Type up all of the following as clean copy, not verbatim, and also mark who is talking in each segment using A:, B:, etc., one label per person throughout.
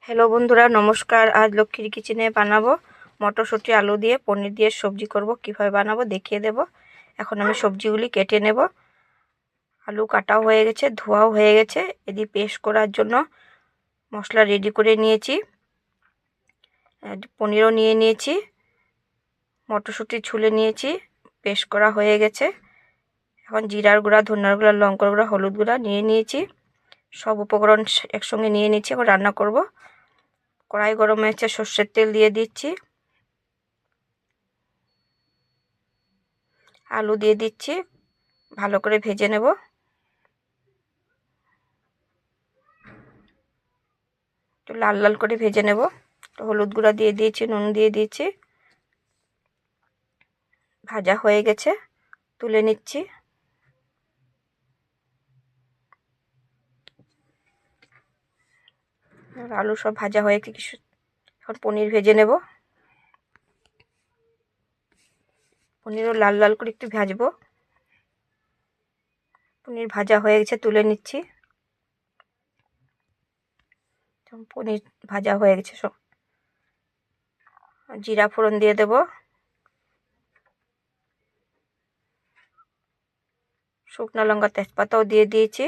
A: Hello বন্ধুরা, নমস্কার। আজ লক্ষ্মীর কিচেনে বানাবো মটরশুঁটি আলু দিয়ে পনির দিয়ে সবজি করব। কিভাবে বানাবো দেখিয়ে দেব। এখন আমি সবজিগুলি কেটে নেব। আলু কাটাও হয়ে গেছে, ধোয়াও হয়ে গেছে। এদিকে পেস্ট করার জন্য মশলা রেডি করে নিয়েছি। পনিরও নিয়ে নিয়েছি, মটরশুঁটি ছুলে নিয়েছি, পেস্ট করা হয়ে গেছে। এখন জিরার গুঁড়া, ধনিয়ার গুঁড়া, লঙ্কার গুঁড়া, হলুদ গুঁড়া নিয়ে নিয়েছি। সব উপকরণ একসঙ্গে নিয়ে নিচ্ছি। এখন রান্না করব। কড়াই গরম হয়েছে, সর্ষের তেল দিয়ে দিচ্ছি। আলু দিয়ে দিচ্ছি, ভালো করে ভেজে নেব। একটু লাল লাল করে ভেজে নেব। হলুদ গুঁড়া দিয়ে দিয়েছি, নুন দিয়ে দিয়েছি। ভাজা হয়ে গেছে, তুলে নিচ্ছি। আলু সব ভাজা হয়ে কিছু, এখন পনির ভেজে নেব। পনিরও লাল লাল করে একটু ভাজবো। পনির ভাজা হয়ে গেছে, তুলে নিচ্ছি। পনির ভাজা হয়ে গেছে সব। জিরা ফোড়ন দিয়ে দেব, শুকনো লঙ্কা, তেজপাতাও দিয়ে দিয়েছি।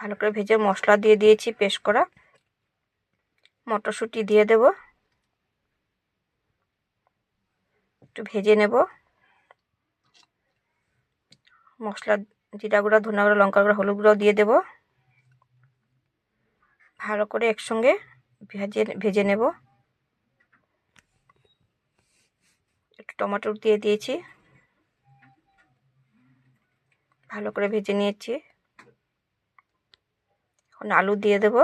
A: ভালো করে ভেজে মশলা দিয়ে দিয়েছি পেস্ট করা। মটরশুঁটি দিয়ে দেব, একটু ভেজে নেব। মশলা জিরা গুঁড়া, ধনিয়া গুঁড়া, লঙ্কা গুঁড়া, হলুদ গুঁড়াও দিয়ে দেব। ভালো করে একসঙ্গে ভেজে নেব। একটু টমেটো দিয়ে দিয়েছি, ভালো করে ভেজে নিয়েছি। এখন আলু দিয়ে দেব।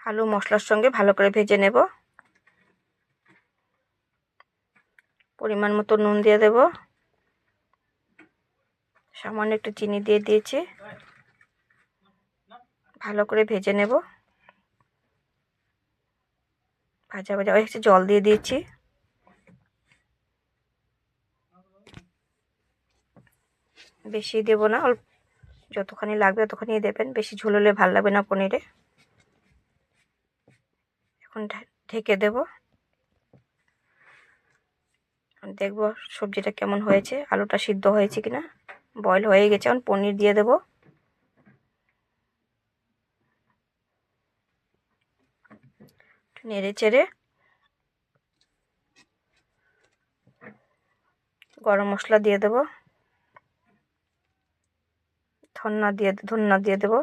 A: আলু মশলার সঙ্গে ভালো করে ভেজে নেব। পরিমাণ মতো নুন দিয়ে দেব, সামান্য একটু চিনি দিয়ে দিয়েছি। ভালো করে ভেজে নেব। ভাজা ভাজা হয়ে গেছে, জল দিয়ে দিয়েছি। বেশি দেব না, অল্প যতখানি লাগবে ততখানি দেবেন। বেশি ঝোল হলে ভালো লাগবে না পনিরে। এখন ঢেকে দেব। দেখব সবজিটা কেমন হয়েছে, আলুটা সিদ্ধ হয়েছে কিনা। বয়েল হয়ে গেছে, এখন পনির দিয়ে দেব। নেড়ে চেড়ে গরম মশলা দিয়ে দেব, ধনিয়া দিয়ে দেব।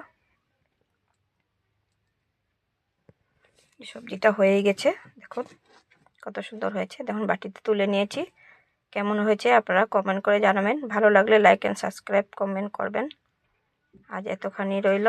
A: সবজিটা হয়ে গেছে, দেখুন কত সুন্দর হয়েছে। দেখুন বাটিতে তুলে নিয়েছি। কেমন হয়েছে আপনারা কমেন্ট করে জানাবেন। ভালো লাগলে লাইক অ্যান্ড সাবস্ক্রাইব কমেন্ট করবেন। আজ এতখানি রইল।